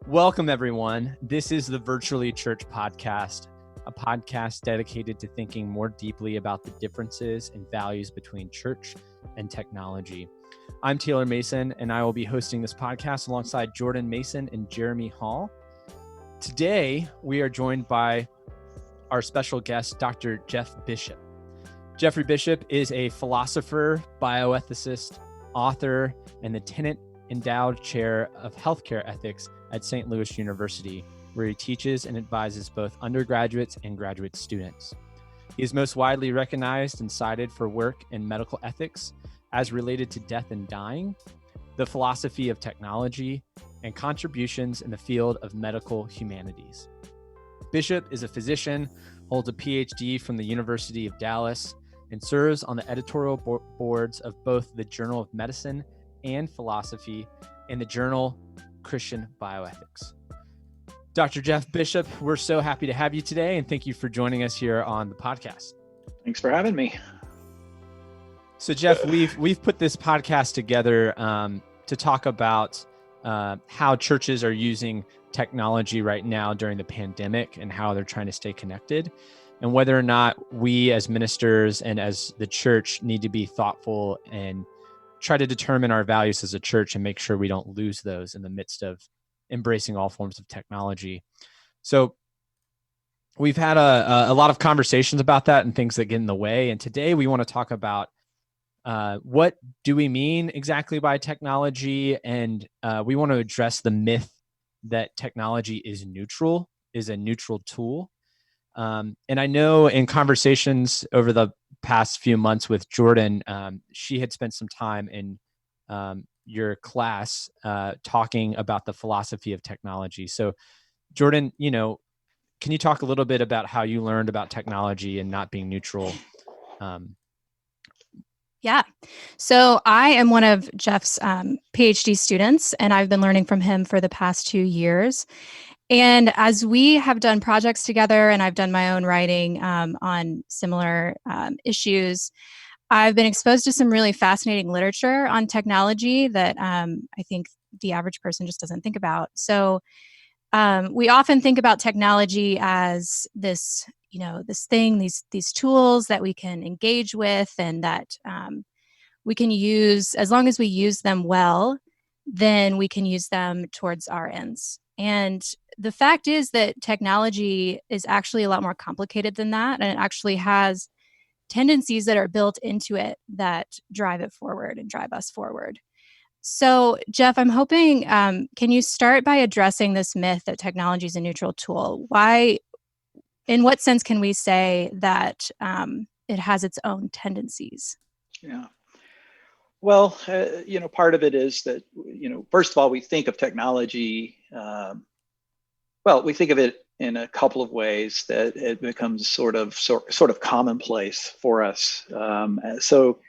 Welcome, everyone. This is the Virtually Church podcast, a podcast dedicated to thinking more deeply about the differences and values between church and technology. I'm Taylor Mason, and I will be hosting this podcast alongside Jordan Mason and Jeremy Hall. Today, we are joined by our special guest, Dr. Jeff Bishop. Jeffory Bishop is a philosopher, bioethicist, author, and the Tenet Endowed Chair of Healthcare Ethics at St. Louis University, where he teaches and advises both undergraduates and graduate students. He is most widely recognized and cited for work in medical ethics as related to death and dying, the philosophy of technology, and contributions in the field of medical humanities. Bishop is a physician, holds a PhD from the University of Dallas, and serves on the editorial boards of both the Journal of Medicine and Philosophy and the journal Christian Bioethics. Dr. Jeff Bishop, we're so happy to have you today, and thank you for joining us here on the podcast. Thanks for having me. So, Jeff, we've put this podcast together to talk about how churches are using technology right now during the pandemic and how they're trying to stay connected, and whether or not we as ministers and as the church need to be thoughtful and try to determine our values as a church and make sure we don't lose those in the midst of embracing all forms of technology. So we've had a lot of conversations about that and things that get in the way. And today we want to talk about what do we mean exactly by technology? And we want to address the myth that technology is a neutral tool. And I know in conversations over the past few months with Jordan, she had spent some time in your class talking about the philosophy of technology. So Jordan, can you talk a little bit about how you learned about technology and not being neutral? Yeah. So I am one of Jeff's PhD students, and I've been learning from him for the past 2 years. And as we have done projects together and I've done my own writing on similar issues, I've been exposed to some really fascinating literature on technology that I think the average person just doesn't think about. So we often think about technology as this, this thing, these tools that we can engage with and that we can use. As long as we use them well, then we can use them towards our ends. And the fact is that technology is actually a lot more complicated than that, and it actually has tendencies that are built into it that drive it forward and drive us forward. So, Jeff, I'm hoping, can you start by addressing this myth that technology is a neutral tool? Why, in what sense can we say that it has its own tendencies? Yeah. Well, part of it is that, first of all, we think of technology, we think of it in a couple of ways that it becomes sort of commonplace for us. So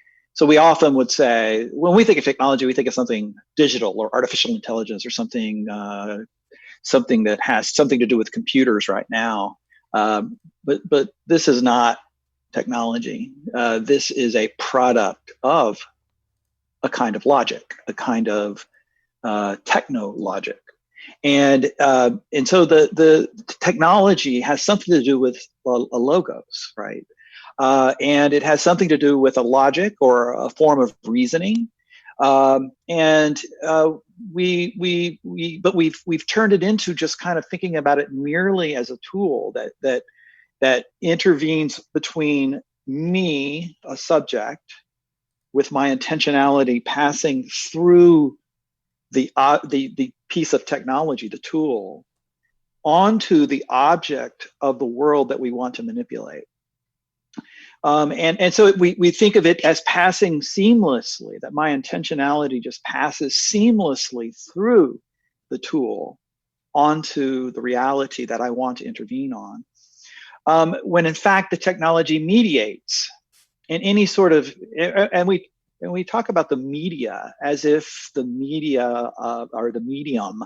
we often would say, when we think of technology, we think of something digital or artificial intelligence or something that has something to do with computers right now. But this is not technology. This is a product of a kind of logic, a kind of techno logic. And so the technology has something to do with a logos, right? And it has something to do with a logic or a form of reasoning. But we've turned it into just kind of thinking about it merely as a tool that intervenes between me, a subject, with my intentionality passing through the piece of technology, the tool, onto the object of the world that we want to manipulate. And so we think of it as passing seamlessly, that my intentionality just passes seamlessly through the tool onto the reality that I want to intervene on. When in fact the technology mediates in any sort of, and we talk about the media as if the media or the medium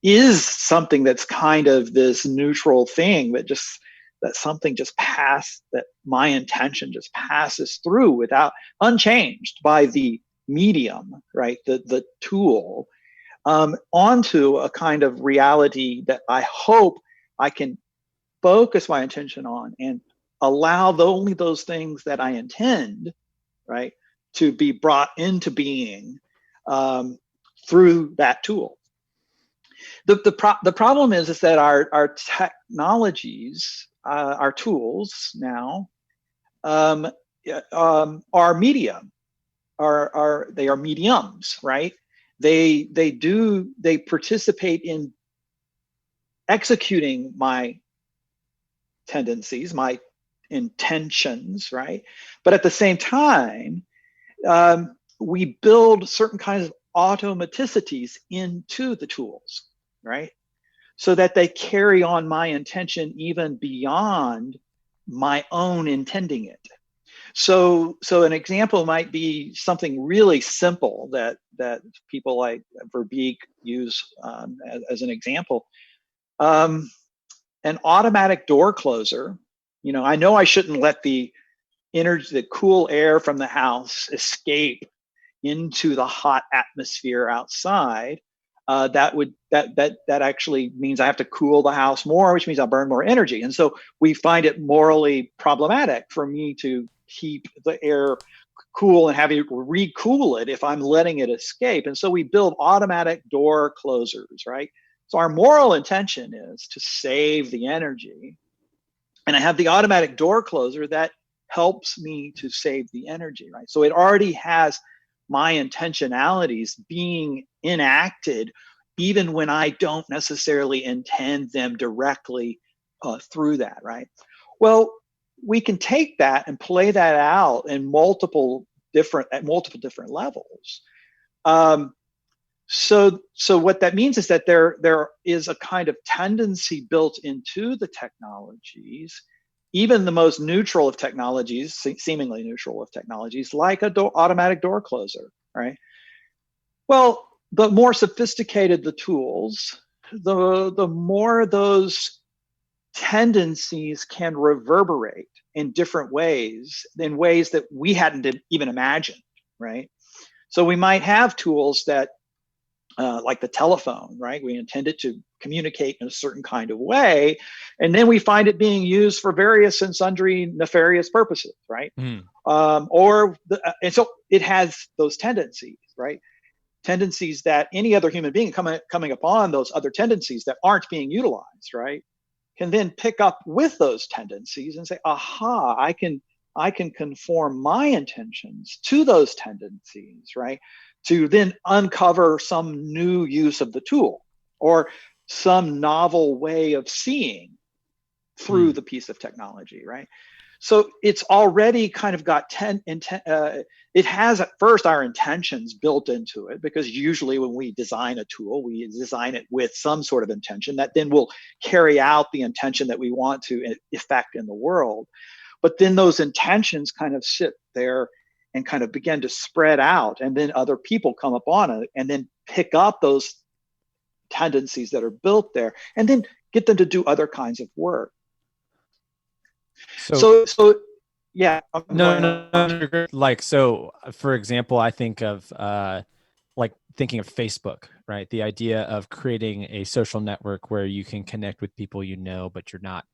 is something that's kind of this neutral thing that my intention just passes through without unchanged by the medium, right? The tool. onto a kind of reality that I hope I can focus my attention on and allow only those things that I intend, right, to be brought into being through that tool. The problem is that our technologies, our tools now, are mediums, right? They participate in executing my tendencies, my intentions, right? But at the same time, we build certain kinds of automaticities into the tools, right? So that they carry on my intention even beyond my own intending it. So an example might be something really simple that people like Verbeek use as an example. An automatic door closer. I know I shouldn't let the cool air from the house escape into the hot atmosphere outside. That actually means I have to cool the house more, which means I'll burn more energy. And so we find it morally problematic for me to keep the air cool and having to recool it if I'm letting it escape. And so we build automatic door closers, right? So our moral intention is to save the energy. And I have the automatic door closer that helps me to save the energy, right? So it already has my intentionalities being enacted even when I don't necessarily intend them directly through that, right? Well, we can take that and play that out in multiple different levels. So what that means is that there is a kind of tendency built into the technologies, even the most neutral of technologies, seemingly neutral of technologies, like automatic door closer, right? Well, the more sophisticated the tools, the more those tendencies can reverberate in different ways, in ways that we hadn't even imagined, right? So we might have tools that, like the telephone, right? We intend it to communicate in a certain kind of way, and then we find it being used for various and sundry nefarious purposes, right? And so it has those tendencies, right? Tendencies that any other human being coming upon those other tendencies that aren't being utilized, right, can then pick up with those tendencies and say, aha, I can conform my intentions to those tendencies, right? To then uncover some new use of the tool or some novel way of seeing through the piece of technology, right? So it's already kind of got it has at first our intentions built into it, because usually when we design a tool, we design it with some sort of intention that then will carry out the intention that we want to effect in the world. But then those intentions kind of sit there and kind of begin to spread out, and then other people come upon it and then pick up those tendencies that are built there and then get them to do other kinds of work. So yeah. No. Like, so for example, I think of thinking of Facebook, right? The idea of creating a social network where you can connect with people you know, but you're not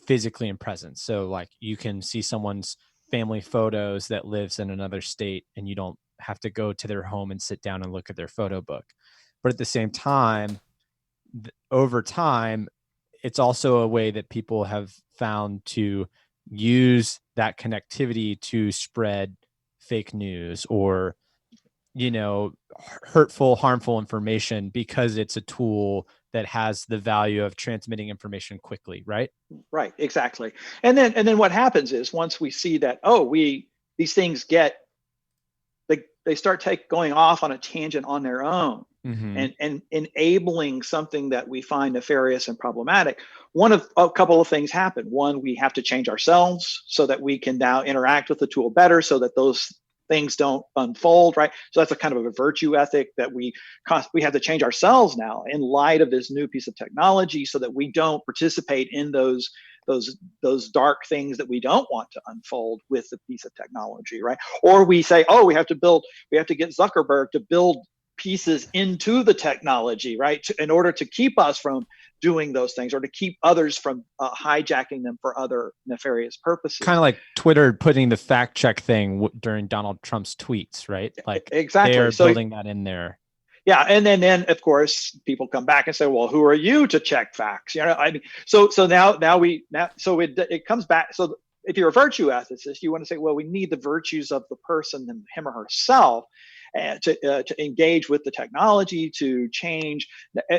physically in presence. So like you can see someone's family photos that lives in another state, and you don't have to go to their home and sit down and look at their photo book. But at the same time, over time, it's also a way that people have found to use that connectivity to spread fake news or, hurtful, harmful information, because it's a tool that has the value of transmitting information quickly, right? Right, exactly. And then what happens is, once we see that, these things they start going off on a tangent on their own, and enabling something that we find nefarious and problematic. A couple of things happen. One, we have to change ourselves so that we can now interact with the tool better, so that those things don't unfold, right? So that's a kind of a virtue ethic that we have to change ourselves now in light of this new piece of technology, so that we don't participate in those dark things that we don't want to unfold with the piece of technology, right? Or we say, we have to get Zuckerberg to build pieces into the technology, right? In order to keep us from doing those things, or to keep others from hijacking them for other nefarious purposes. Kind of like Twitter putting the fact check thing during Donald Trump's tweets, right? Like exactly. they're building that in there. Yeah, and then of course people come back and say, well, who are you to check facts? I mean, so now it comes back. So if you're a virtue ethicist, you want to say, well, we need the virtues of the person, him or herself, to engage with the technology, to change.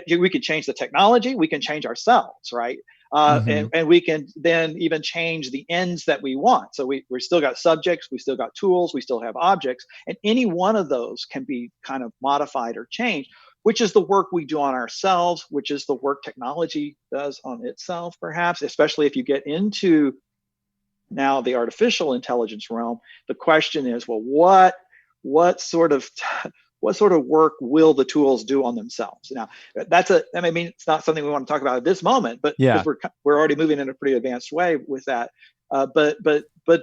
We can change the technology, we can change ourselves, right? And we can then even change the ends that we want. So we still got subjects, we still got tools, we still have objects, and any one of those can be kind of modified or changed, which is the work we do on ourselves, which is the work technology does on itself, perhaps, especially if you get into now the artificial intelligence realm. The question is, well, what sort of work will the tools do on themselves? Now, I mean, it's not something we want to talk about at this moment, but because we're already moving in a pretty advanced way with that. But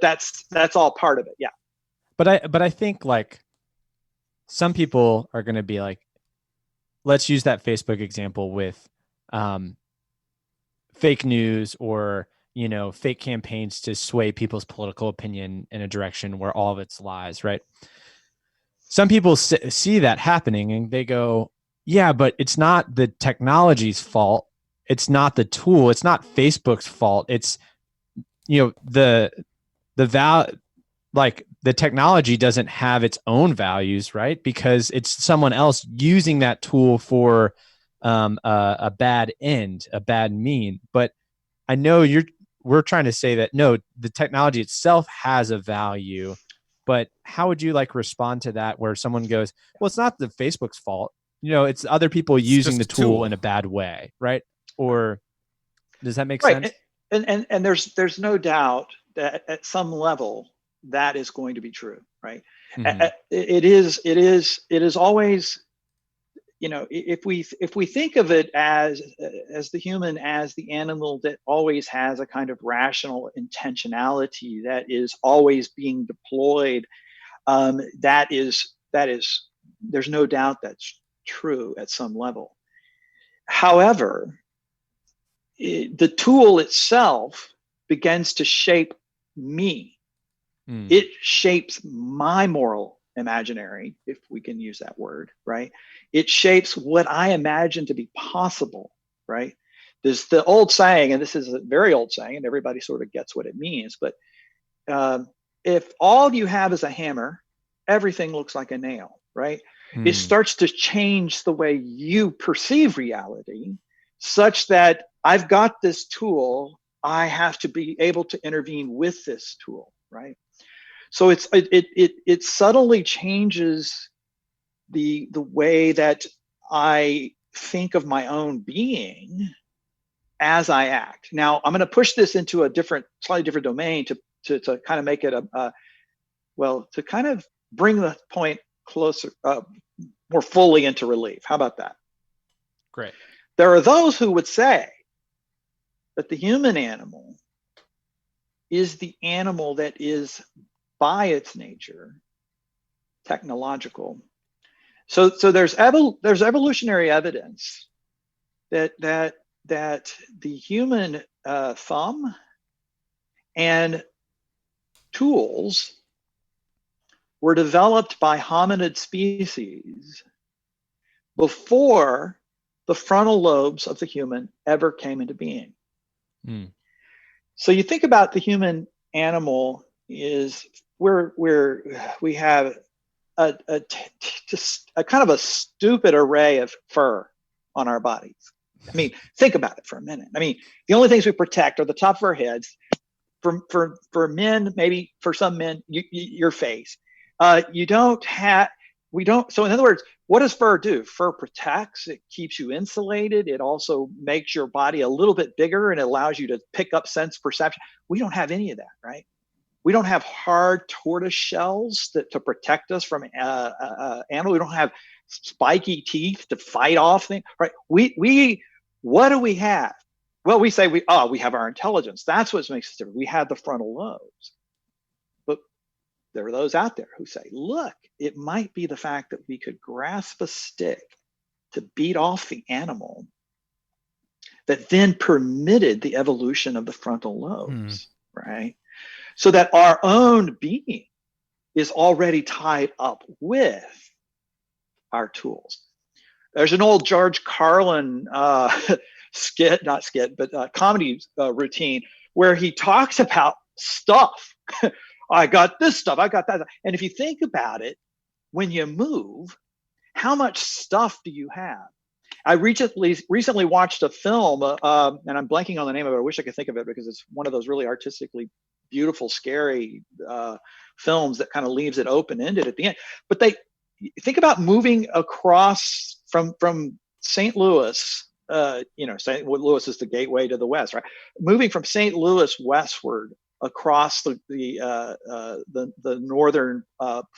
that's all part of it. Yeah. But I think like some people are going to be like, let's use that Facebook example with fake news or fake campaigns to sway people's political opinion in a direction where all of it's lies, right? Some people see that happening and they go, yeah, but it's not the technology's fault. It's not the tool. It's not Facebook's fault. It's, the technology doesn't have its own values, right? Because it's someone else using that tool for a bad end, a bad mean. But I know we're trying to say that, no, the technology itself has a value. But how would you respond to that where someone goes, well, it's not the Facebook's fault. It's other people using the tool in a bad way, right? Or does that make sense? And there's no doubt that at some level that is going to be true, right? Mm-hmm. It is always, if we think of it as the human, as the animal that always has a kind of rational intentionality that is always being deployed, that is there's no doubt that's true at some level. However, the tool itself begins to shape me. It shapes my moral imaginary, if we can use that word, right? It shapes what I imagine to be possible, right? There's the old saying, and this is a very old saying, and everybody sort of gets what it means, but if all you have is a hammer, everything looks like a nail, right? It starts to change the way you perceive reality, such that I've got this tool, I have to be able to intervene with this tool, right? So it subtly changes the way that I think of my own being as I act. Now, I'm going to push this into a slightly different domain to kind of make it to kind of bring the point closer, more fully into relief. How about that? Great. There are those who would say that the human animal is the animal that is by its nature technological. So there's evolutionary evidence that the human thumb and tools were developed by hominid species before the frontal lobes of the human ever came into being. So you think about the human animal is we have just a kind of a stupid array of fur on our bodies. I mean, think about it for a minute. I mean, the only things we protect are the top of our heads. For men, maybe for some men, your face. We don't. So in other words, what does fur do? Fur protects. It keeps you insulated. It also makes your body a little bit bigger and allows you to pick up sense perception. We don't have any of that, right? We don't have hard tortoise shells to protect us from animals. We don't have spiky teeth to fight off things, right? What do we have? Well, we say we have our intelligence. That's what makes us different. We have the frontal lobes. there are those out there who say, look, it might be the fact that we could grasp a stick to beat off the animal that then permitted the evolution of the frontal lobes, right? So that our own being is already tied up with our tools. There's an old George Carlin comedy routine where he talks about stuff. I got this stuff, I got that. And if you think about it, when you move, how much stuff do you have? I recently watched a film, and I'm blanking on the name of it. I wish I could think of it because it's one of those really artistically beautiful, scary films that kind of leaves it open-ended at the end. But think about moving across from St. Louis. St. Louis is the gateway to the West, right? Moving from St. Louis westward across the northern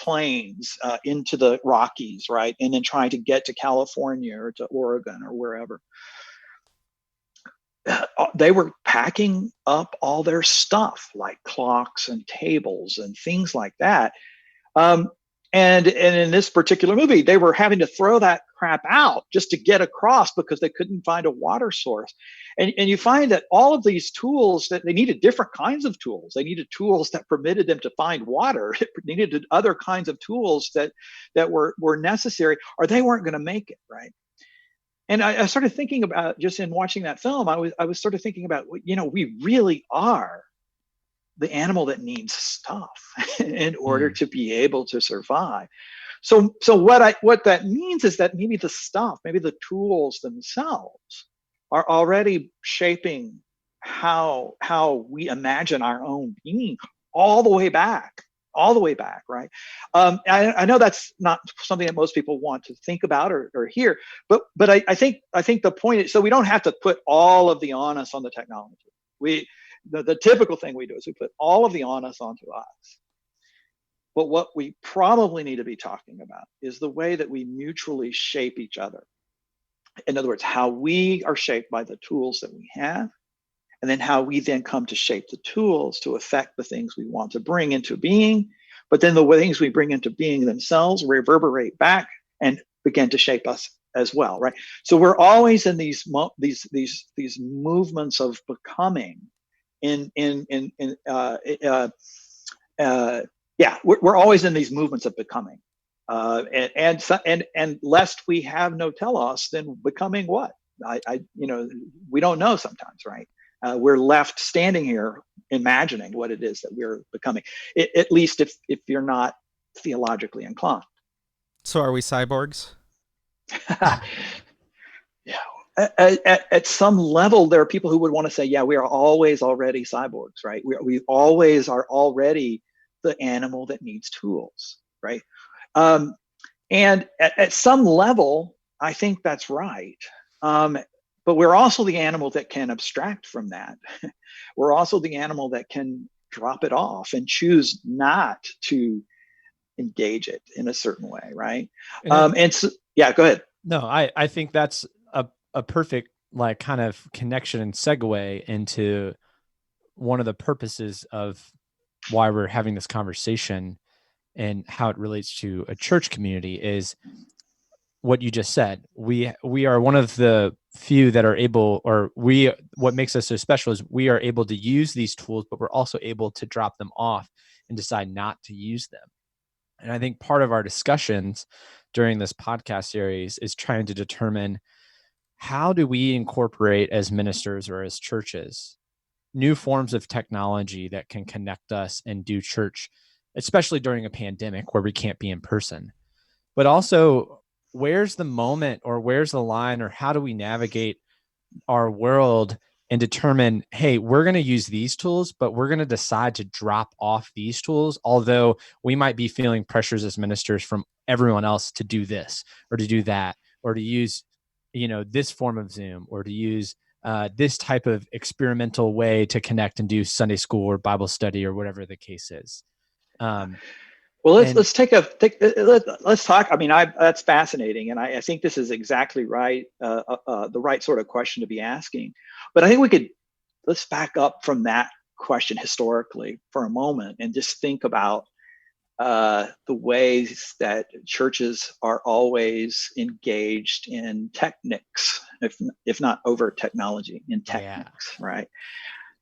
plains into the Rockies, right? And then trying to get to California or to Oregon or wherever. They were packing up all their stuff, like clocks and tables and things like that. And in this particular movie, they were having to throw that crap out just to get across because they couldn't find a water source. And you find that all of these tools, that they needed different kinds of tools. They needed tools that permitted them to find water. It needed other kinds of tools that were necessary, or they weren't going to make it, right? And I started thinking about, just in watching that film, I was sort of thinking about, we really are the animal that needs stuff in order to be able to survive. So what that means is that maybe the stuff, maybe the tools themselves are already shaping how we imagine our own being all the way back, right? I know that's not something that most people want to think about or hear, but I think the point is, so we don't have to put all of the onus on the technology. The typical thing we do is we put all of the onus onto us. But what we probably need to be talking about is the way that we mutually shape each other. In other words, how we are shaped by the tools that we have, and then how we then come to shape the tools to affect the things we want to bring into being. But then the things we bring into being themselves reverberate back and begin to shape us as well, right? So we're always in these movements of becoming. We're always in these movements of becoming, and lest we have no telos, then becoming what? We don't know sometimes, right? We're left standing here imagining what it is that we're becoming, at least if you're not theologically inclined. So are we cyborgs? Yeah. At some level, there are people who would want to say, yeah, we are always already cyborgs, right? We always are already the animal that needs tools, right? And at some level, I think that's right. But we're also the animal that can abstract from that. We're also the animal that can drop it off and choose not to engage it in a certain way, right? Go ahead. No, I think that's a perfect kind of connection and segue into one of the purposes of why we're having this conversation and how it relates to a church community is what you just said. We are one of the few that are able, what makes us so special is we are able to use these tools, but we're also able to drop them off and decide not to use them. And I think part of our discussions during this podcast series is trying to determine, how do we incorporate as ministers or as churches new forms of technology that can connect us and do church, especially during a pandemic where we can't be in person? But also, where's the moment, or where's the line, or how do we navigate our world and determine, hey, we're going to use these tools, but we're going to decide to drop off these tools, although we might be feeling pressures as ministers from everyone else to do this or to do that, or to use this form of Zoom, or to use this type of experimental way to connect and do Sunday school or Bible study or whatever the case is. Well, let's talk. I mean, that's fascinating, and I think this is exactly right, the right sort of question to be asking. But I think let's back up from that question historically for a moment and just think about the ways that churches are always engaged in techniques, if not over technology, in techniques, right?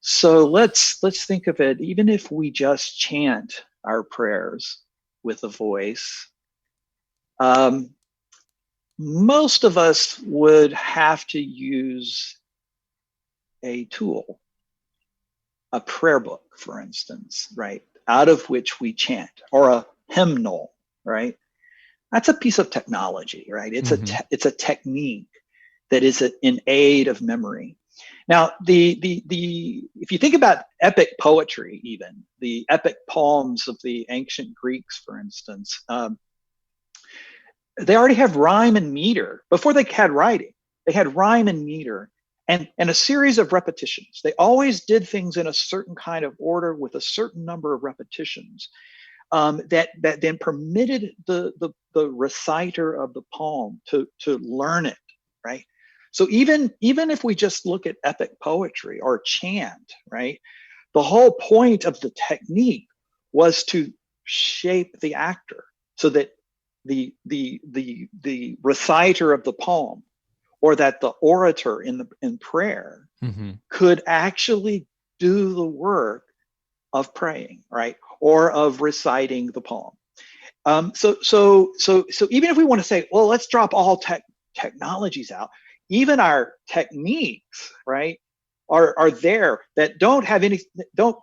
So let's think of it, even if we just chant our prayers with a voice, most of us would have to use a tool, a prayer book, for instance, right, out of which we chant, or a hymnal, right? That's a piece of technology, right? It's it's a technique that is in aid of memory. Now, if you think about epic poetry, even the epic poems of the ancient Greeks, for instance, they already have rhyme and meter before they had writing. They had rhyme and meter and a series of repetitions. They always did things in a certain kind of order with a certain number of repetitions that then permitted the reciter of the poem to learn it, right? So even if we just look at epic poetry or chant, right, the whole point of the technique was to shape the actor so that the reciter of the poem, or that the orator in prayer could actually do the work of praying, right, or of reciting the poem. So even if we want to say, well, let's drop all technologies out, even our techniques, right, are there that don't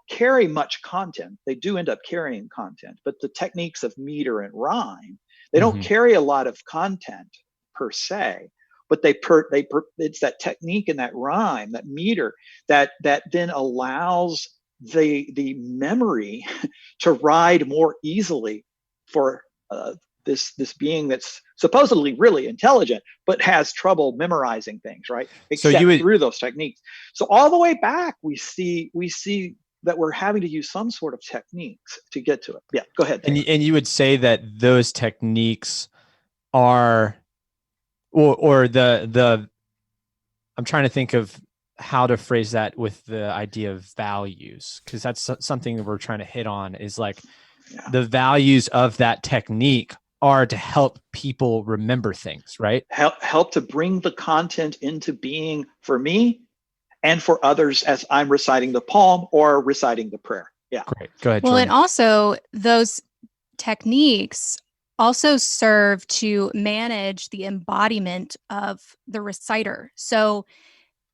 carry much content. They do end up carrying content, but the techniques of meter and rhyme, they don't carry a lot of content per se, but it's that technique and that rhyme, that meter, that then allows the memory to ride more easily for this being that's supposedly really intelligent, but has trouble memorizing things, right? Except through those techniques. So all the way back, we see that we're having to use some sort of techniques to get to it. Yeah, go ahead. And you would say that those techniques are, or the I'm trying to think of how to phrase that with the idea of values, because that's something that we're trying to hit on, is like the values of that technique are to help people remember things, right? Help to bring the content into being for me and for others as I'm reciting the poem or reciting the prayer. Yeah. Great. Go ahead, Well, Jordan. and also those techniques also serve to manage the embodiment of the reciter. So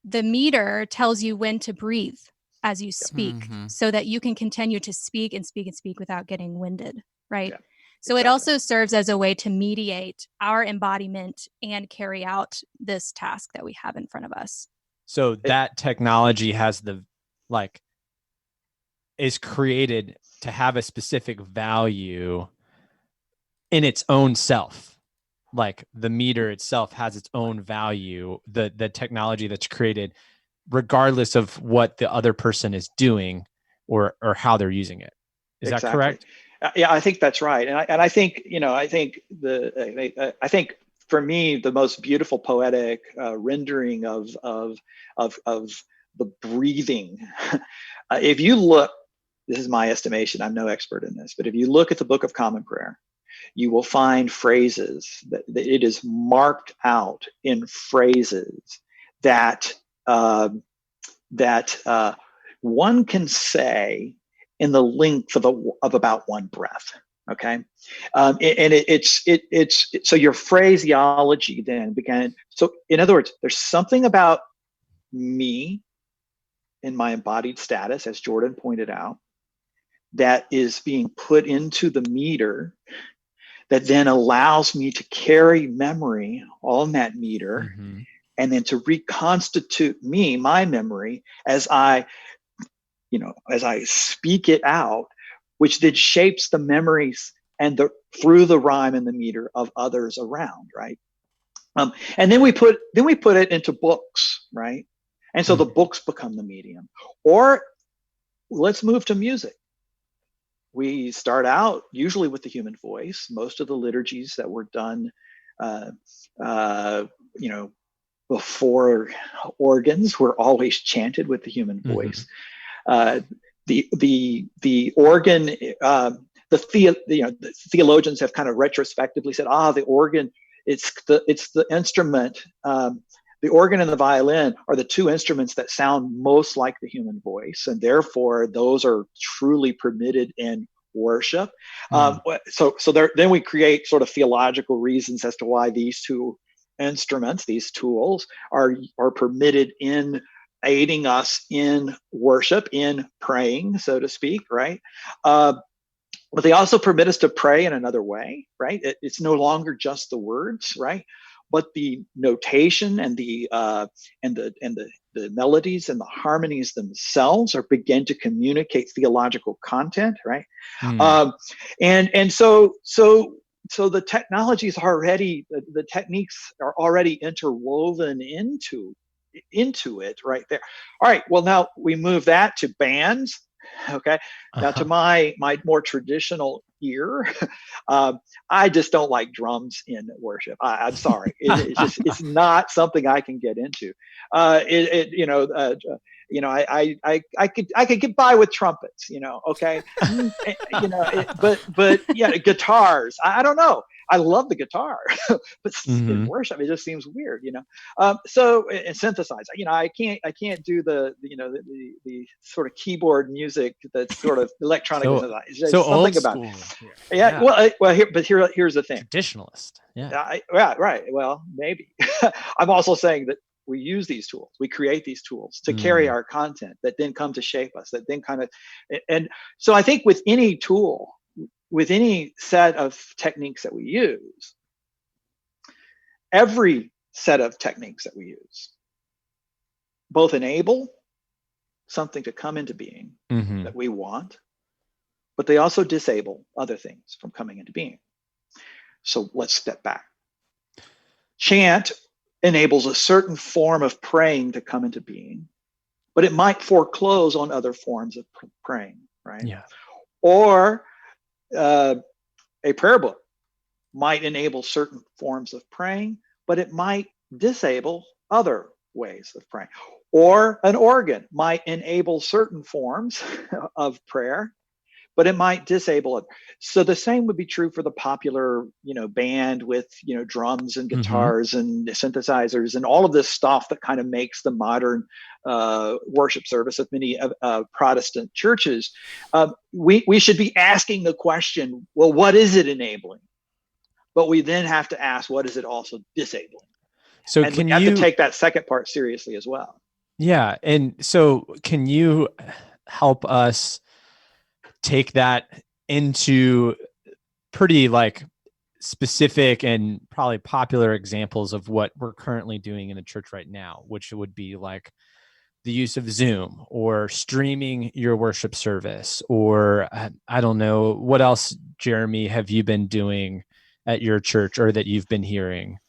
the meter tells you when to breathe as you speak, so that you can continue to speak and speak and speak without getting winded, right? Yeah, so it also serves as a way to mediate our embodiment and carry out this task that we have in front of us. So that technology has is created to have a specific value in its own self. Like the meter itself has its own value, the technology that's created, regardless of what the other person is doing or how they're using it. Is that correct? Yeah, I think that's right. And I think, I think for me, the most beautiful poetic rendering of the breathing, if you look, this is my estimation, I'm no expert in this, but if you look at the Book of Common Prayer, you will find phrases that it is marked out in phrases that one can say in the length of about one breath. Okay, and it's so your phraseology then began. So in other words, there's something about me in my embodied status, as Jordan pointed out, that is being put into the meter that then allows me to carry memory on that meter, and then to reconstitute my memory as I speak it out, which then shapes the memories and through the rhyme and the meter of others around, right? And then we put it into books, right? And so the books become the medium. Or let's move to music. We start out usually with the human voice. Most of the liturgies that were done, before organs were always chanted with the human voice. The organ, the the theologians have kind of retrospectively said, the organ, it's the instrument. The organ and the violin are the two instruments that sound most like the human voice, and therefore those are truly permitted in worship. Then we create sort of theological reasons as to why these two instruments, these tools, are permitted in aiding us in worship, in praying, so to speak, right? But they also permit us to pray in another way, right? It's no longer just the words, right? But the notation and the melodies and the harmonies themselves are begin to communicate theological content, right? And so the technology is already, the techniques are already interwoven into it right there. All right, well, now we move that to bands. Okay, now to my more traditional ear, I just don't like drums in worship. I'm sorry, it's not something I can get into. I could get by with trumpets, okay, but yeah, guitars. I don't know. I love the guitar, but in worship it just seems weird, So in synthesizer, I can't do the sort of keyboard music that's sort of electronic. So something about it. Yeah. Here's the thing. Traditionalist. Yeah. Right. Well, maybe. I'm also saying that we use these tools. We create these tools to carry our content that then come to shape us. That then and so I think with any tool, with any set of techniques that we use, every set of techniques that we use both enable something to come into being that we want, but they also disable other things from coming into being. So let's step back. Chant enables a certain form of praying to come into being, but it might foreclose on other forms of praying, right? Yeah. Or a prayer book might enable certain forms of praying, but it might disable other ways of praying. Or an organ might enable certain forms of prayer, but it might disable it. So the same would be true for the popular, band with, drums and guitars and synthesizers and all of this stuff that kind of makes the modern worship service of many Protestant churches. We should be asking the question, well, what is it enabling? But we then have to ask, what is it also disabling? So and we have to take that second part seriously as well. Yeah. And so can you help us take that into pretty specific and probably popular examples of what we're currently doing in the church right now, which would be like the use of Zoom or streaming your worship service, or I don't know, what else, Jeremy, have you been doing at your church or that you've been hearing?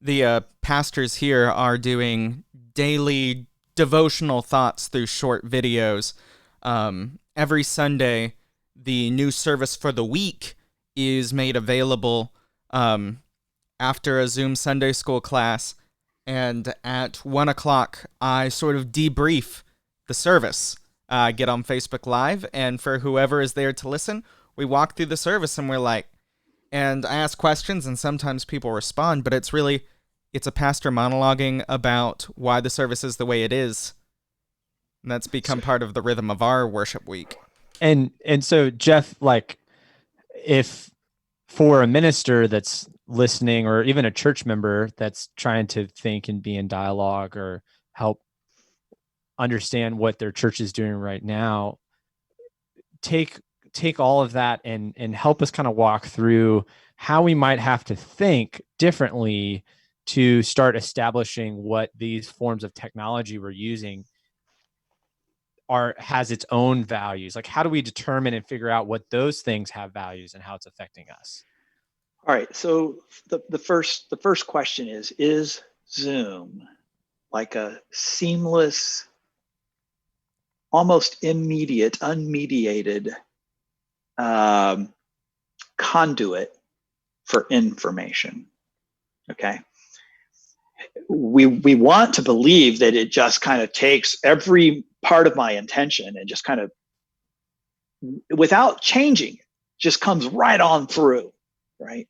The pastors here are doing daily devotional thoughts through short videos. Every Sunday, the new service for the week is made available after a Zoom Sunday school class. And at 1:00, I sort of debrief the service. I get on Facebook Live, and for whoever is there to listen, we walk through the service, and and I ask questions, and sometimes people respond, but it's a pastor monologuing about why the service is the way it is. And that's become part of the rhythm of our worship week. And so, Jeff, if for a minister that's listening, or even a church member that's trying to think and be in dialogue or help understand what their church is doing right now, take all of that and help us kind of walk through how we might have to think differently to start establishing what these forms of technology we're using has its own values. Like, how do we determine and figure out what those things have values and how it's affecting us? All right. So the first question is Zoom like a seamless, almost immediate, unmediated conduit for information? Okay. We want to believe that it just kind of takes every part of my intention and just kind of without changing, just comes right on through, right?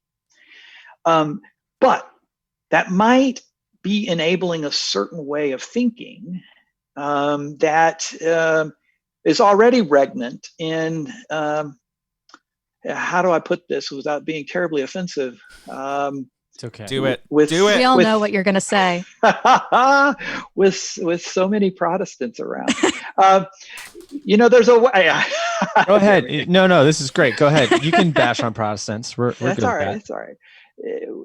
But that might be enabling a certain way of thinking that is already regnant in, how do I put this without being terribly offensive? It's okay. Do it. With, Do it. We all know what you're going to say. with so many Protestants around. There's a way. Go ahead. No, this is great. Go ahead. You can bash on Protestants. We're That's good all with right. that. It's all right.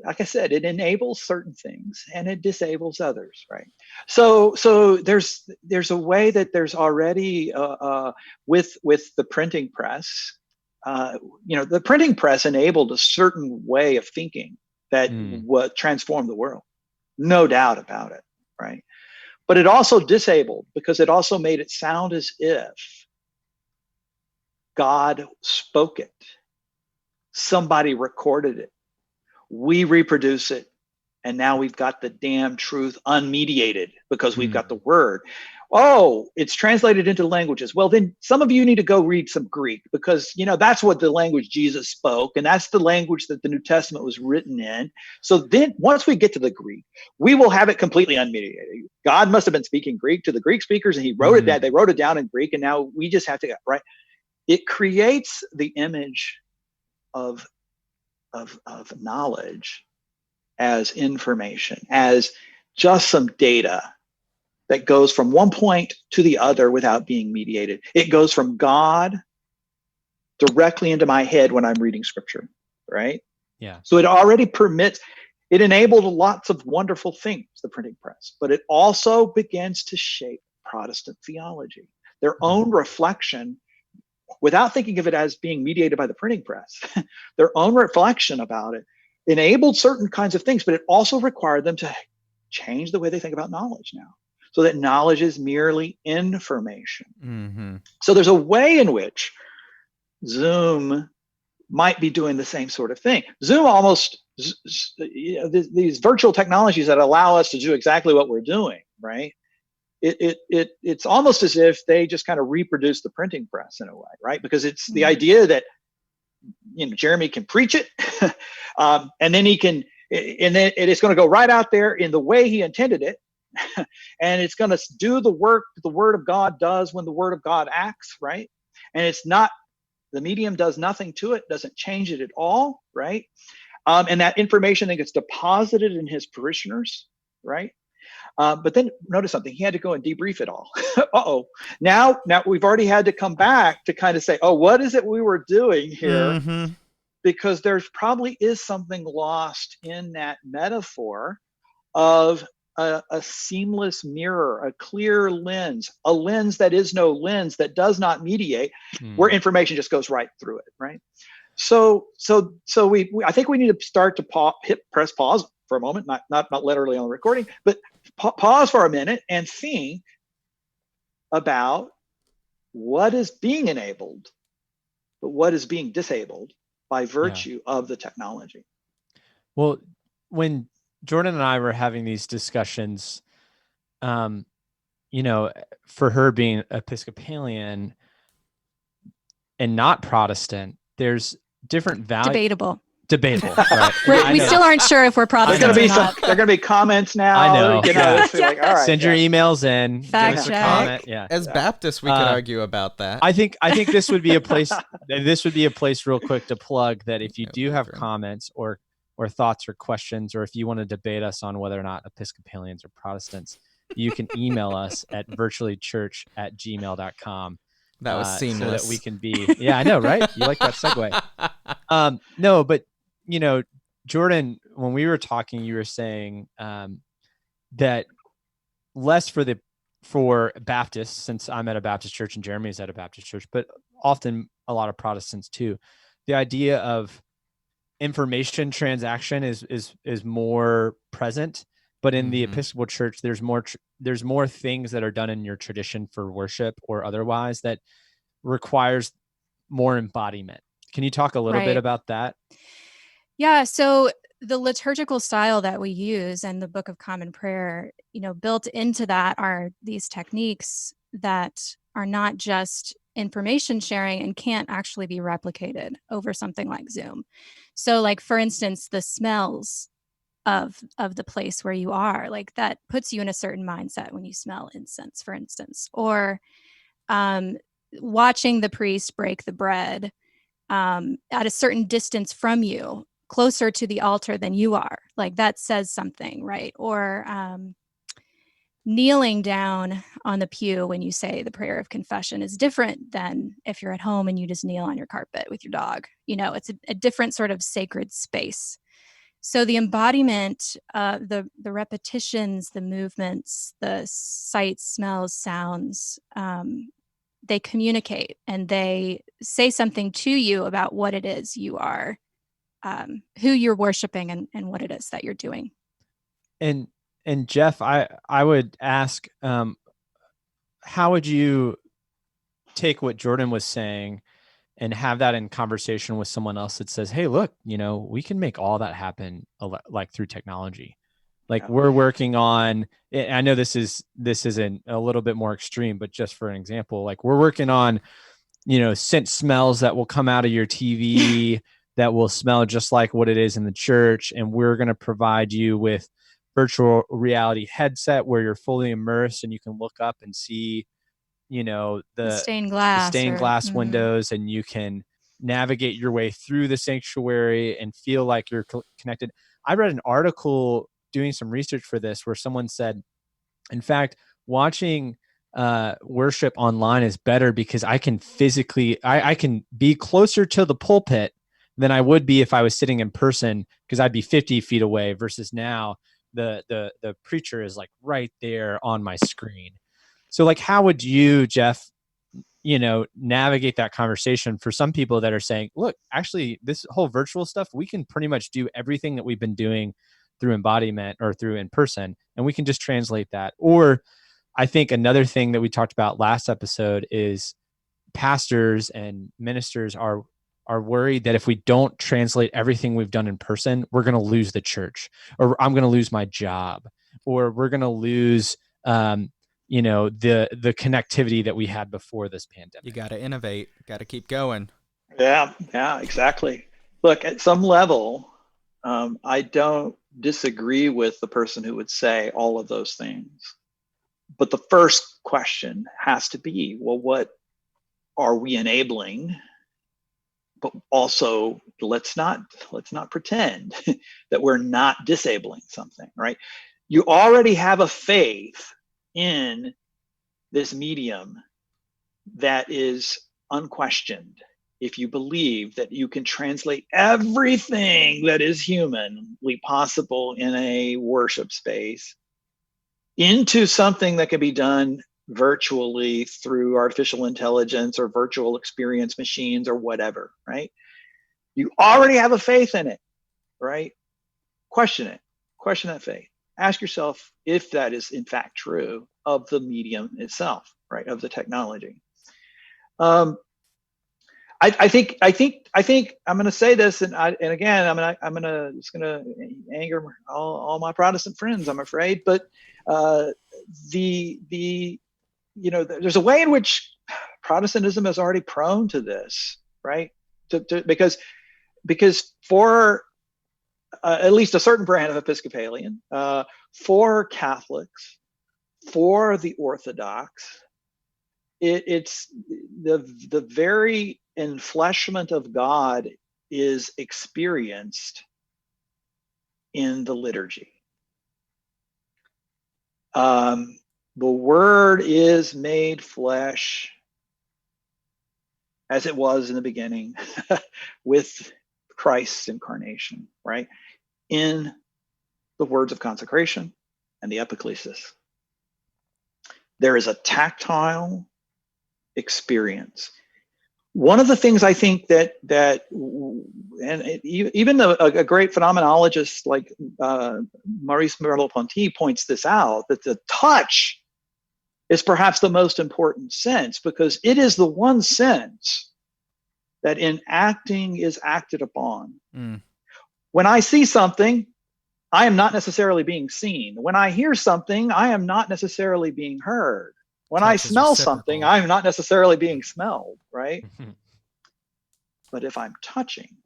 Like I said, it enables certain things and it disables others, right? So there's a way that there's already with the printing press. The printing press enabled a certain way of thinking that would transform the world, no doubt about it, right? But it also disabled because it also made it sound as if God spoke it, somebody recorded it, we reproduce it, and now we've got the damn truth unmediated because we've got the word. Oh, it's translated into languages. Well, then some of you need to go read some Greek because, that's what the language Jesus spoke. And that's the language that the New Testament was written in. So then once we get to the Greek, we will have it completely unmediated. God must have been speaking Greek to the Greek speakers and he wrote it down. They wrote it down in Greek. And now we just have to, right? It creates the image of knowledge as information, as just some data that goes from one point to the other without being mediated. It goes from God directly into my head when I'm reading scripture, right? Yeah. So it already it enabled lots of wonderful things, the printing press, but it also begins to shape Protestant theology, their own reflection, without thinking of it as being mediated by the printing press. Their own reflection about it enabled certain kinds of things, but it also required them to change the way they think about knowledge now, so that knowledge is merely information. So there's a way in which Zoom might be doing the same sort of thing. Zoom almost, these virtual technologies that allow us to do exactly what we're doing, right? It's almost as if they just kind of reproduce the printing press in a way, right? Because it's the idea that Jeremy can preach it, and then it's going to go right out there in the way he intended it, and it's going to do the work that the Word of God does when the Word of God acts, right? And it's not, the medium does nothing to it, doesn't change it at all, right? And that information then gets deposited in his parishioners, right? But then notice something, he had to go and debrief it all. Now we've already had to come back to kind of say, what is it we were doing here? Because there's probably is something lost in that metaphor of a seamless mirror, a clear lens, a lens that is no lens, that does not mediate, where information just goes right through it, right? So I think we need to start to press pause for a moment, not literally on the recording, but pause for a minute and think about what is being enabled, but what is being disabled by virtue of the technology. Well, when Jordan and I were having these discussions, for her being Episcopalian and not Protestant, there's different values. Debatable, right? We still aren't sure if we're Protestant or not. There are going to be comments now. I know. Like, all right, send your emails in. Fact give us a check. comment. Yeah. As Baptists, we could argue about that. I think this would be a place. This would be a place, real quick, to plug that if you do have comments or thoughts or questions, or if you want to debate us on whether or not Episcopalians or Protestants, you can email us at virtuallychurch@gmail.com. That was seamless. So that we can be. Yeah, I know, right? You like that segue? No, but Jordan, when we were talking, you were saying that less for Baptists, since I'm at a Baptist church and Jeremy's at a Baptist church, but often a lot of Protestants too. The idea of information transaction is more present, but in the Episcopal Church, there's more things that are done in your tradition for worship or otherwise that requires more embodiment. Can you talk a little bit about that? Yeah. So the liturgical style that we use and the Book of Common Prayer, built into that are these techniques that are not just information sharing and can't actually be replicated over something like Zoom. So like, for instance, the smells of the place where you are, like that puts you in a certain mindset when you smell incense, for instance, or watching the priest break the bread at a certain distance from you, closer to the altar than you are, like that says something, right? Or kneeling down on the pew when you say the prayer of confession is different than if you're at home and you just kneel on your carpet with your dog. It's a different sort of sacred space. So the embodiment, the repetitions, the movements, the sights, smells, sounds, they communicate and they say something to you about what it is you are, who you're worshiping, and what it is that you're doing. And Jeff, I would ask, how would you take what Jordan was saying and have that in conversation with someone else that says, hey, look, we can make all that happen like through technology. Like we're working on, I know this isn't a little bit more extreme, but just for an example, like we're working on, scent smells that will come out of your TV that will smell just like what it is in the church. And we're going to provide you with virtual reality headset where you're fully immersed and you can look up and see, the stained glass windows, and you can navigate your way through the sanctuary and feel like you're connected. I read an article doing some research for this where someone said, in fact, watching worship online is better because I can physically, I can be closer to the pulpit than I would be if I was sitting in person, because I'd be 50 feet away versus now the preacher is like right there on my screen. So like, how would you, Jeff, navigate that conversation for some people that are saying, look, actually this whole virtual stuff, we can pretty much do everything that we've been doing through embodiment or through in person, and we can just translate that. Or I think another thing that we talked about last episode is pastors and ministers are worried that if we don't translate everything we've done in person, we're going to lose the church, or I'm going to lose my job, or we're going to lose the connectivity that we had before this pandemic. You got to innovate, got to keep going. Yeah, exactly. Look, at some level, I don't disagree with the person who would say all of those things. But the first question has to be, well, what are we enabling? But also, let's not pretend that we're not disabling something, right? You already have a faith in this medium that is unquestioned. If you believe that you can translate everything that is humanly possible in a worship space into something that can be done virtually through artificial intelligence or virtual experience machines or whatever, right? You already have a faith in it, right? Question it. Question that faith. Ask yourself if that is in fact true of the medium itself, right? Of the technology. I think I'm going to say this, and again, I'm going to anger all my Protestant friends, I'm afraid, but there's a way in which Protestantism is already prone to this, right? Because for at least a certain brand of Episcopalian, for Catholics, for the Orthodox, it's the very enfleshment of God is experienced in the liturgy. The Word is made flesh, as it was in the beginning, with Christ's incarnation, right? In the words of consecration and the epiclesis. There is a tactile experience. One of the things I think that even a great phenomenologist like Maurice Merleau-Ponty points this out, that the touch is perhaps the most important sense, because it is the one sense that in acting is acted upon. When I see something, I am not necessarily being seen. When I hear something, I am not necessarily being heard. When I Touch is smell something, reciprocal. I'm not necessarily being smelled, right? But if I'm touching,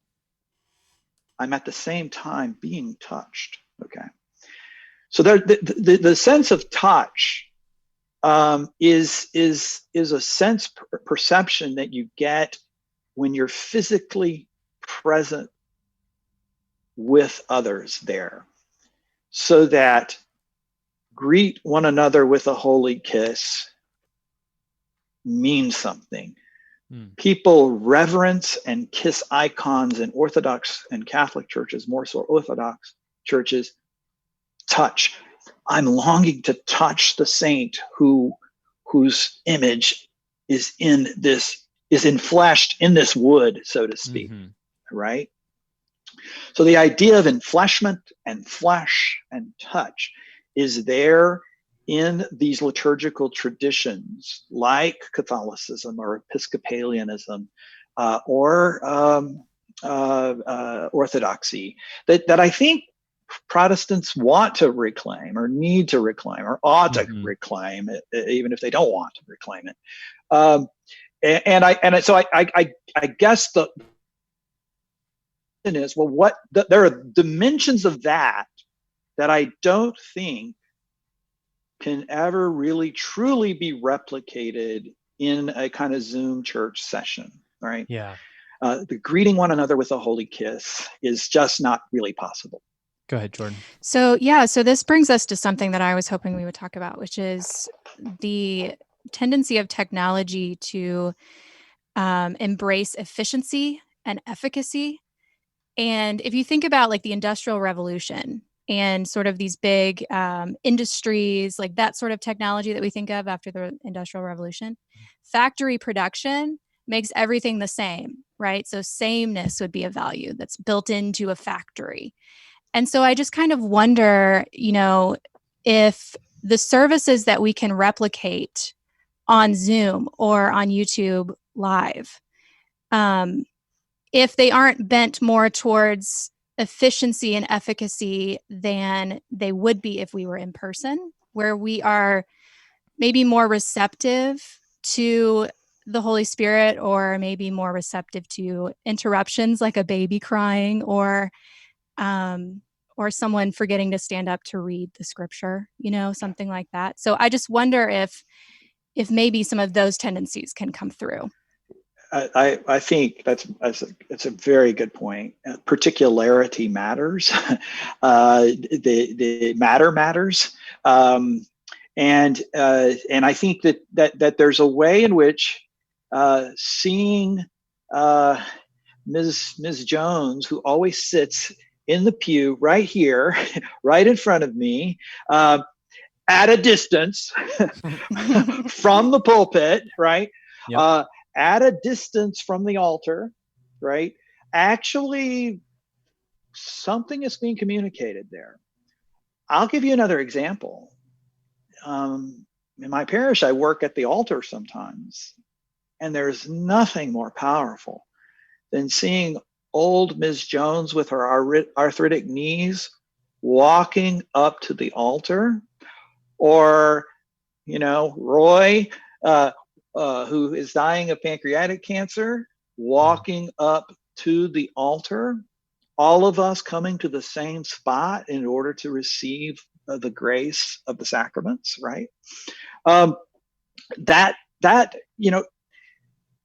I'm at the same time being touched. Okay. So there, the sense of touch is a sense perception that you get when you're physically present with others there, so that greet one another with a holy kiss means something. People reverence and kiss icons in Orthodox and Catholic churches, more so Orthodox churches. Touch. I'm longing to touch the saint whose image is enfleshed in this wood, so to speak, right? So the idea of enfleshment and flesh and touch is there in these liturgical traditions like Catholicism or Episcopalianism or Orthodoxy that I think Protestants want to reclaim or need to reclaim or ought to reclaim it, even if they don't want to reclaim it. So I guess the question is, well, there are dimensions of that I don't think can ever really truly be replicated in a kind of Zoom church session, right? Yeah. The greeting one another with a holy kiss is just not really possible. Go ahead, Jordan. So this brings us to something that I was hoping we would talk about, which is the tendency of technology to embrace efficiency and efficacy. And if you think about like the Industrial Revolution and sort of these big industries, like that sort of technology that we think of after the Industrial Revolution, factory production makes everything the same, right? So sameness would be a value that's built into a factory. And so I just kind of wonder, if the services that we can replicate on Zoom or on YouTube Live, if they aren't bent more towards efficiency and efficacy than they would be if we were in person, where we are maybe more receptive to the Holy Spirit or maybe more receptive to interruptions like a baby crying or someone forgetting to stand up to read the scripture, something like that. So I just wonder if maybe some of those tendencies can come through. I think that's a very good point. Particularity matters. The matter matters, and I think that there's a way in which seeing Ms. Jones, who always sits in the pew right here, right in front of me, at a distance from the pulpit, right? Yep. At a distance from the altar, right? Actually, something is being communicated there. I'll give you another example. In my parish, I work at the altar sometimes, and there's nothing more powerful than seeing old Ms. Jones with her arthritic knees walking up to the altar, or, Roy, who is dying of pancreatic cancer, walking up to the altar, all of us coming to the same spot in order to receive the grace of the sacraments, right?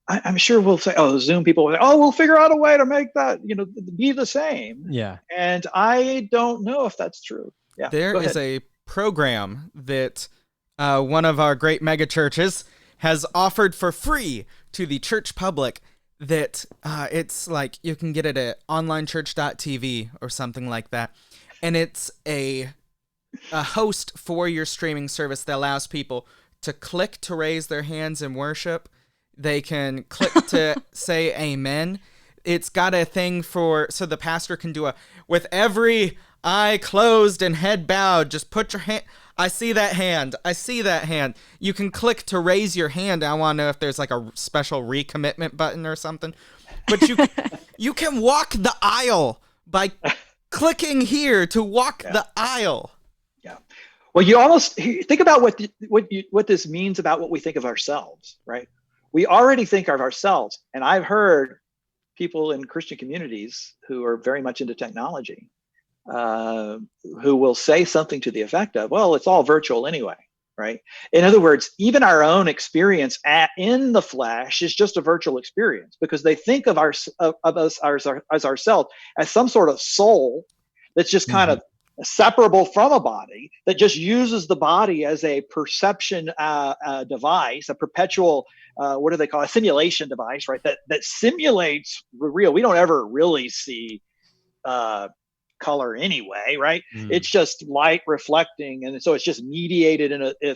I'm sure we'll say, Zoom people will say, we'll figure out a way to make that, be the same. Yeah. And I don't know if that's true. Yeah. There is a program that one of our great mega churches has offered for free to the church public that it's like you can get it at onlinechurch.tv or something like that. And it's a host for your streaming service that allows people to click to raise their hands in worship. They can click to say amen. It's got a thing so the pastor can do with every eye closed and head bowed, just put your hand. I see that hand. You can click to raise your hand. I want to know if there's like a special recommitment button or something. But you can walk the aisle by clicking here to walk the aisle. Yeah. Well, you almost think about what this means about what we think of ourselves, right? We already think of ourselves, and I've heard people in Christian communities who are very much into technology, who will say something to the effect of, "Well, it's all virtual anyway." Right? In other words, even our own experience in the flesh is just a virtual experience, because they think of us as ourselves as some sort of soul that's just kind of separable from a body, that just uses the body as a perception device, a perpetual, what do they call it? A simulation device, right? That simulates the real. We don't ever really see color anyway, right? It's just light reflecting, and so it's just mediated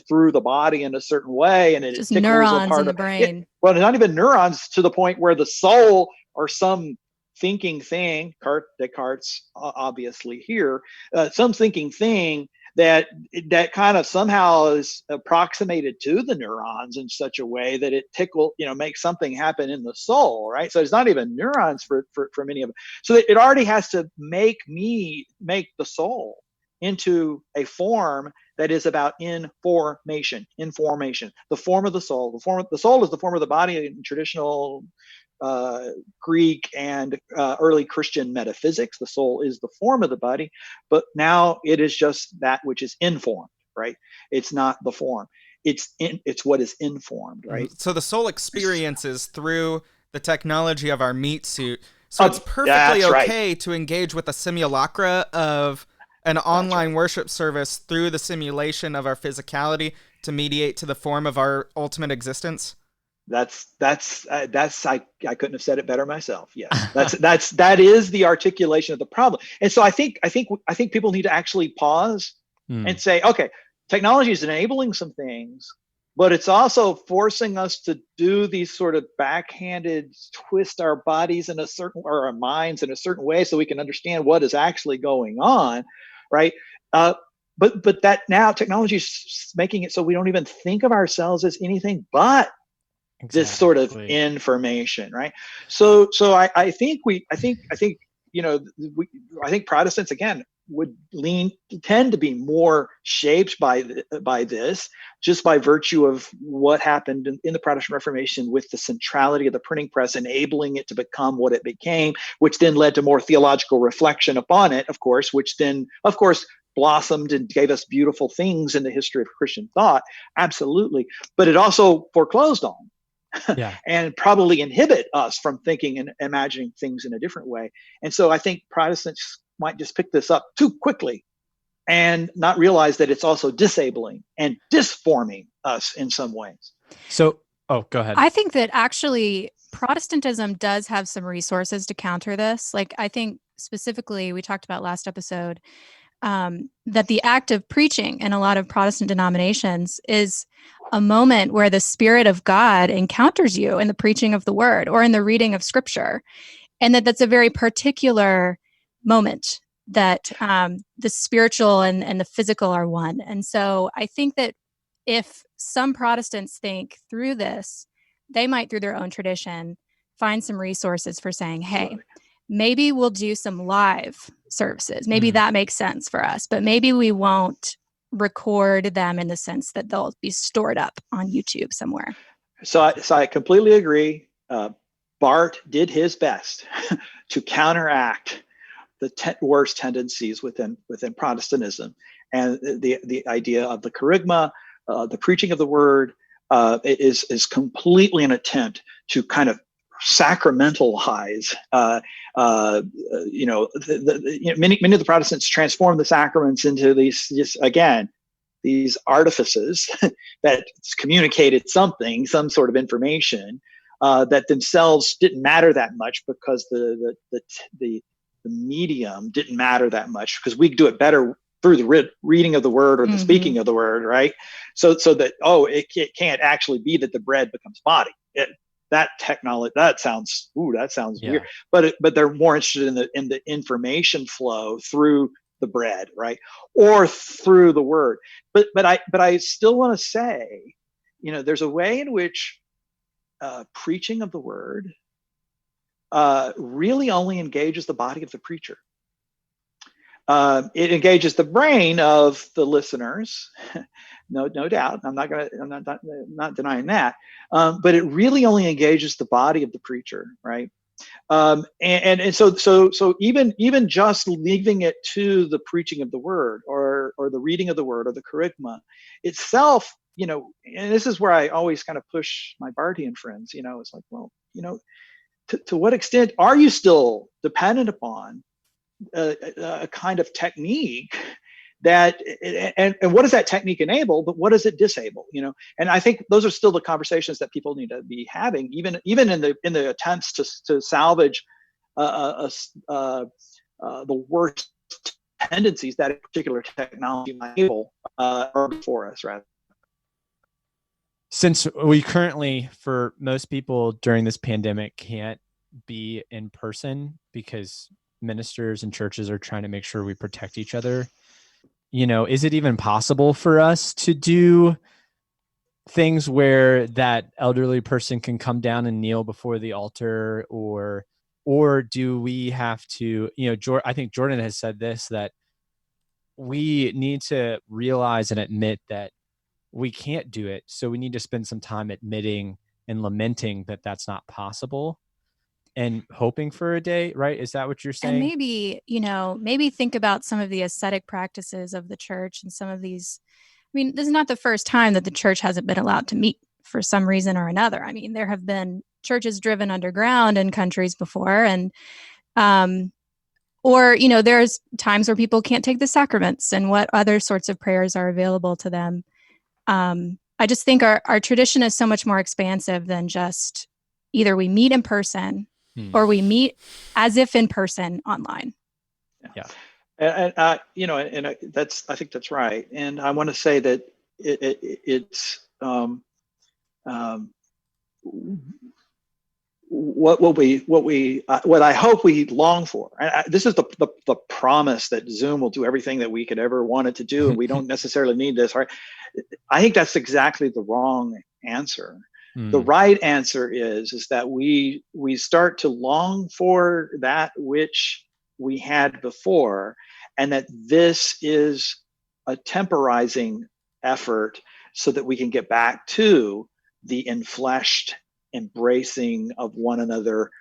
through the body in a certain way, and it Just tickles neurons a part in the of brain. it. Well, it's not even neurons, to the point where the soul, or some thinking thing, Descartes obviously here, some thinking thing that kind of somehow is approximated to the neurons in such a way that it makes something happen in the soul, right? So it's not even neurons for many of them. So it already has to make the soul into a form that is about information. The form of the soul. The soul is the form of the body in traditional Greek and early Christian metaphysics. The soul is the form of the body, but now it is just that which is informed, right? It's not the form. It's what is informed, right? So the soul experiences through the technology of our meat suit. So it's perfectly okay to engage with a simulacra of an online worship service through the simulation of our physicality to mediate to the form of our ultimate existence. I couldn't have said it better myself. Yes, that is the articulation of the problem. And so I think people need to actually pause and say, okay, technology is enabling some things, but it's also forcing us to do these sort of backhanded twist our bodies or our minds in a certain way, so we can understand what is actually going on, right? But that now technology is making it so we don't even think of ourselves as anything but this sort of information, right? So I think Protestants, again, would tend to be more shaped by this, just by virtue of what happened in the Protestant Reformation, with the centrality of the printing press enabling it to become what it became, which then led to more theological reflection upon it, of course, which then, of course, blossomed and gave us beautiful things in the history of Christian thought. Absolutely. But it also foreclosed on and probably inhibit us from thinking and imagining things in a different way. And so I think Protestants might just pick this up too quickly and not realize that it's also disabling and disforming us in some ways. So, go ahead. I think that actually Protestantism does have some resources to counter this. Like, I think specifically, we talked about last episode, that the act of preaching in a lot of Protestant denominations is a moment where the Spirit of God encounters you in the preaching of the word or in the reading of scripture. And that's a very particular moment, that the spiritual and the physical are one. And so I think that if some Protestants think through this, they might, through their own tradition, find some resources for saying, hey, maybe we'll do some live services. Maybe that makes sense for us, but maybe we won't record them in the sense that they'll be stored up on YouTube somewhere. So I completely agree. Barth did his best to counteract the worst tendencies within Protestantism, and the idea of the kerygma, the preaching of the word, is completely an attempt to kind of sacramentalize. Many of the Protestants transform the sacraments into these artifices that communicated some sort of information that themselves didn't matter that much, because the medium didn't matter that much, because we do it better through the reading of the word or the speaking of the word, right? So that it can't actually be that the bread becomes body. That technology, that sounds weird, but they're more interested in the information flow through the bread, right, or through the word. But I still want to say, there's a way in which preaching of the word really only engages the body of the preacher. It engages the brain of the listeners, no doubt. I'm not denying that. But it really only engages the body of the preacher, right? And so even just leaving it to the preaching of the word or the reading of the word or the kerygma itself, and this is where I always kind of push my Bartian friends, it's like, well, to what extent are you still dependent upon a kind of technique that, and what does that technique enable, but what does it disable? And I think those are still the conversations that people need to be having, even in the attempts to salvage the worst tendencies that a particular technology might enable are before us, rather. Since we currently, for most people during this pandemic, can't be in person because ministers and churches are trying to make sure we protect each other, is it even possible for us to do things where that elderly person can come down and kneel before the altar, or do we have to, I think Jordan has said this, that we need to realize and admit that we can't do it. So we need to spend some time admitting and lamenting that that's not possible and hoping for a day, right? Is that what you're saying? And maybe think about some of the ascetic practices of the church and some of these. I mean, this is not the first time that the church hasn't been allowed to meet for some reason or another. I mean, there have been churches driven underground in countries before, and there's times where people can't take the sacraments, and what other sorts of prayers are available to them. I just think our tradition is so much more expansive than just either we meet in person or we meet as if in person online. Yeah. And I think that's right. And I want to say that it's what I hope we long for. And this is the promise that Zoom will do everything that we could ever want it to do, and we don't necessarily need this. Right? I think that's exactly the wrong answer. The right answer is that we start to long for that which we had before, and that this is a temporizing effort so that we can get back to the enfleshed embracing of one another,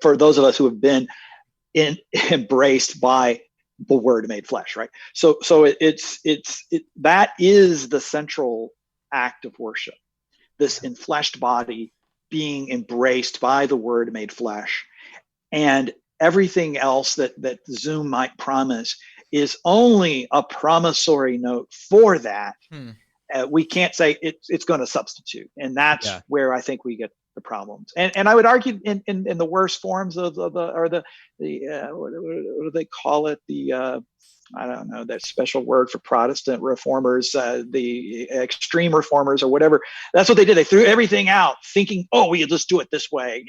for those of us who have been embraced by the Word made flesh, right? So that is the central act of worship, this enfleshed body being embraced by the Word made flesh. And everything else that Zoom might promise is only a promissory note for that. We can't say it's going to substitute, and that's where I think we get the problems. And I would argue in the worst forms of what do they call it? I don't know, that special word for Protestant reformers, the extreme reformers or whatever. That's what they did. They threw everything out, thinking, "Oh, we'll just do it this way,"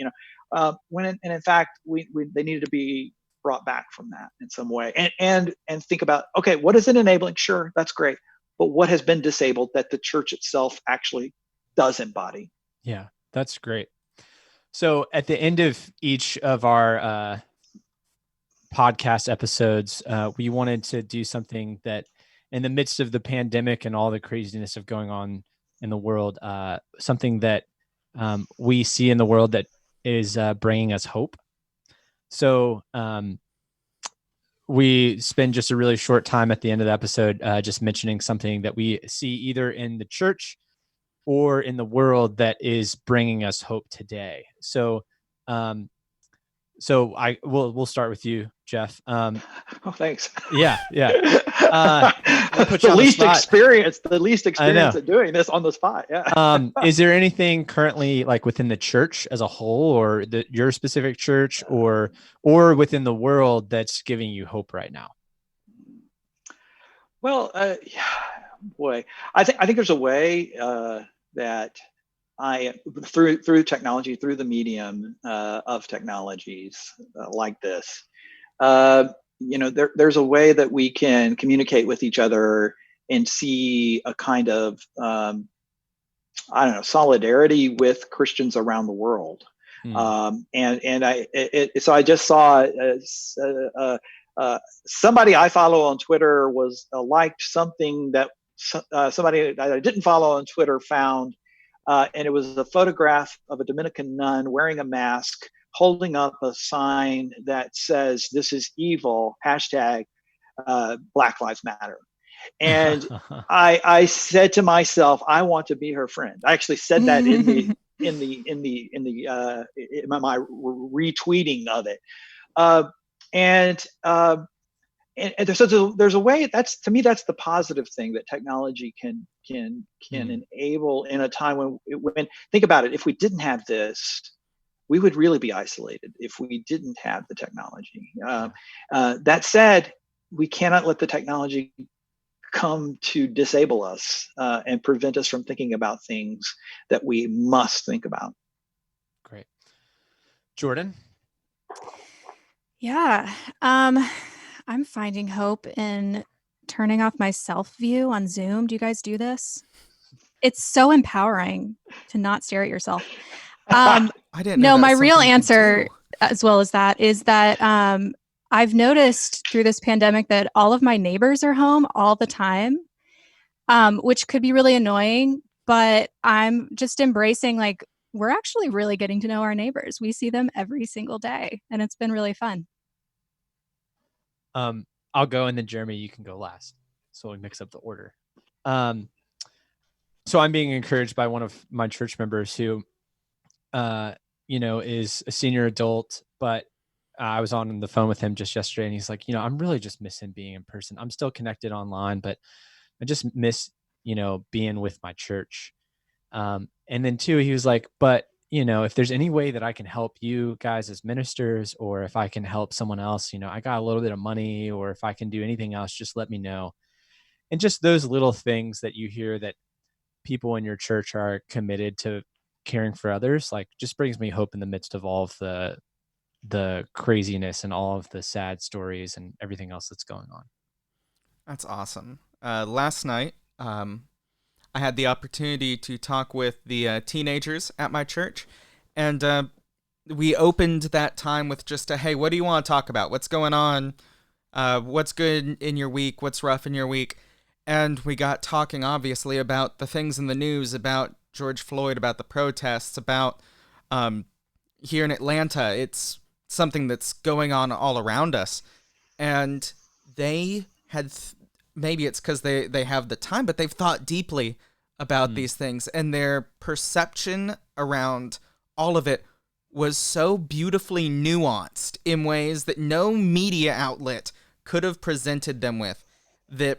when in fact they needed to be brought back from that in some way, and think about, okay, what is it enabling? Sure, that's great, but what has been disabled that the church itself actually does embody? Yeah, that's great. So at the end of each of our podcast episodes, we wanted to do something that, in the midst of the pandemic and all the craziness of going on in the world, something that we see in the world that is bringing us hope. So we spend just a really short time at the end of the episode just mentioning something that we see either in the church or in the world that is bringing us hope today. So we'll start with you, Jeff. Oh, thanks. Yeah. The least experience at doing this on the spot. Yeah. Is there anything currently, like within the church as a whole, or your specific church, or within the world, that's giving you hope right now? Well, boy, I think there's a way that through technology, through the medium of technologies like this, there's a way that we can communicate with each other and see a kind of solidarity with Christians around the world. So I just saw somebody I follow on Twitter was liked something that somebody that I didn't follow on Twitter found, and it was a photograph of a Dominican nun wearing a mask, holding up a sign that says, "This is evil," hashtag Black Lives Matter. And I said to myself, I want to be her friend. I actually said that in my retweeting of it. And there's a way, that's, to me, that's the positive thing that technology can enable in a time when think about it, if we didn't have this, we would really be isolated if we didn't have the technology. That said, we cannot let the technology come to disable us and prevent us from thinking about things that we must think about. Great. Jordan? Yeah. I'm finding hope in turning off my self view on Zoom. Do you guys do this? It's so empowering to not stare at yourself. I didn't know No, that's my real something you could answer, do. as well as that, is that I've noticed through this pandemic that all of my neighbors are home all the time, which could be really annoying, but I'm just embracing, like, we're actually really getting to know our neighbors. We see them every single day, and it's been really fun. I'll go, and then Jeremy, you can go last, so we mix up the order. So I'm being encouraged by one of my church members who, is a senior adult, but I was on the phone with him just yesterday, and he's like, I'm really just missing being in person. I'm still connected online, but I just miss, being with my church. And then too, he was like, but if there's any way that I can help you guys as ministers, or if I can help someone else, I got a little bit of money, or if I can do anything else, just let me know. And just those little things that you hear that people in your church are committed to caring for others, like, just brings me hope in the midst of all of the craziness and all of the sad stories and everything else that's going on. That's awesome. Last night, I had the opportunity to talk with the teenagers at my church, and we opened that time with just hey, what do you want to talk about? What's going on? What's good in your week? What's rough in your week? And we got talking, obviously, about the things in the news, about George Floyd, about the protests, about here in Atlanta. It's something that's going on all around us. And they had, maybe it's because they have the time, but they've thought deeply about these things. And their perception around all of it was so beautifully nuanced in ways that no media outlet could have presented them with, that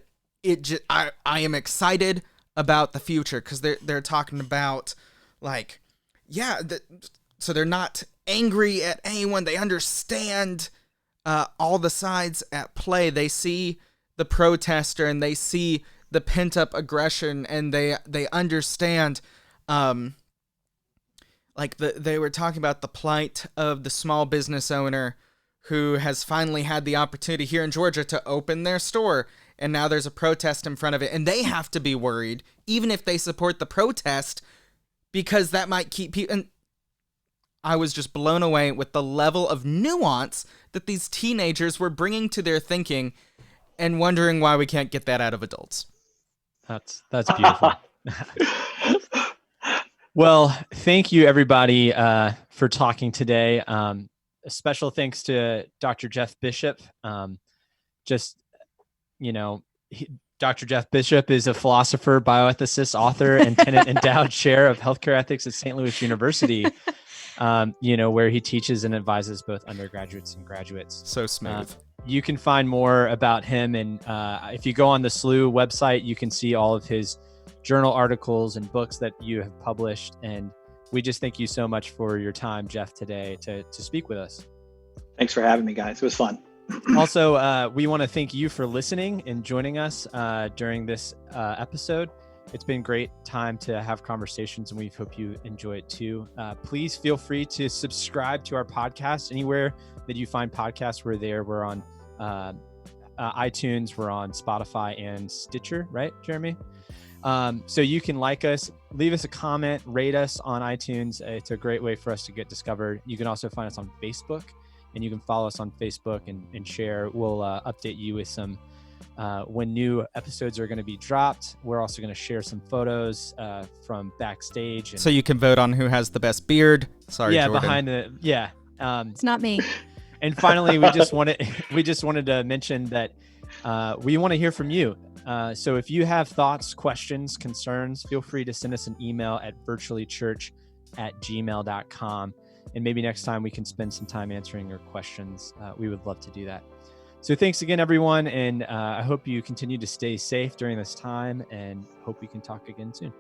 I am excited about the future, because they're talking about, like, so they're not angry at anyone. They understand all the sides at play. They see the protester and they see the pent up aggression, and they understand. They were talking about the plight of the small business owner who has finally had the opportunity here in Georgia to open their store, and now there's a protest in front of it, and they have to be worried, even if they support the protest, because that might keep people. And I was just blown away with the level of nuance that these teenagers were bringing to their thinking, and wondering why we can't get that out of adults. That's beautiful. Well, thank you, everybody, for talking today. A special thanks to Dr. Jeff Bishop. Dr. Jeff Bishop is a philosopher, bioethicist, author, and Tennant Endowed Chair of Healthcare Ethics at St. Louis University, where he teaches and advises both undergraduates and graduates. So smooth. You can find more about him, and if you go on the SLU website, you can see all of his journal articles and books that you have published. And we just thank you so much for your time, Jeff, today to speak with us. Thanks for having me, guys. It was fun. Also, we want to thank you for listening and joining us during this episode. It's been a great time to have conversations, and we hope you enjoy it too. Please feel free to subscribe to our podcast anywhere that you find podcasts. We're there. We're on iTunes. We're on Spotify and Stitcher, right, Jeremy? So you can like us, leave us a comment, rate us on iTunes. It's a great way for us to get discovered. You can also find us on Facebook and you can follow us on Facebook and share. We'll update you with some when new episodes are going to be dropped. We're also going to share some photos from backstage. So you can vote on who has the best beard. Sorry, yeah, Jordan. It's not me. And finally, we just wanted to mention that we want to hear from you. So if you have thoughts, questions, concerns, feel free to send us an email at virtuallychurch@gmail.com. And maybe next time we can spend some time answering your questions. We would love to do that. So thanks again, everyone. And I hope you continue to stay safe during this time, and hope we can talk again soon.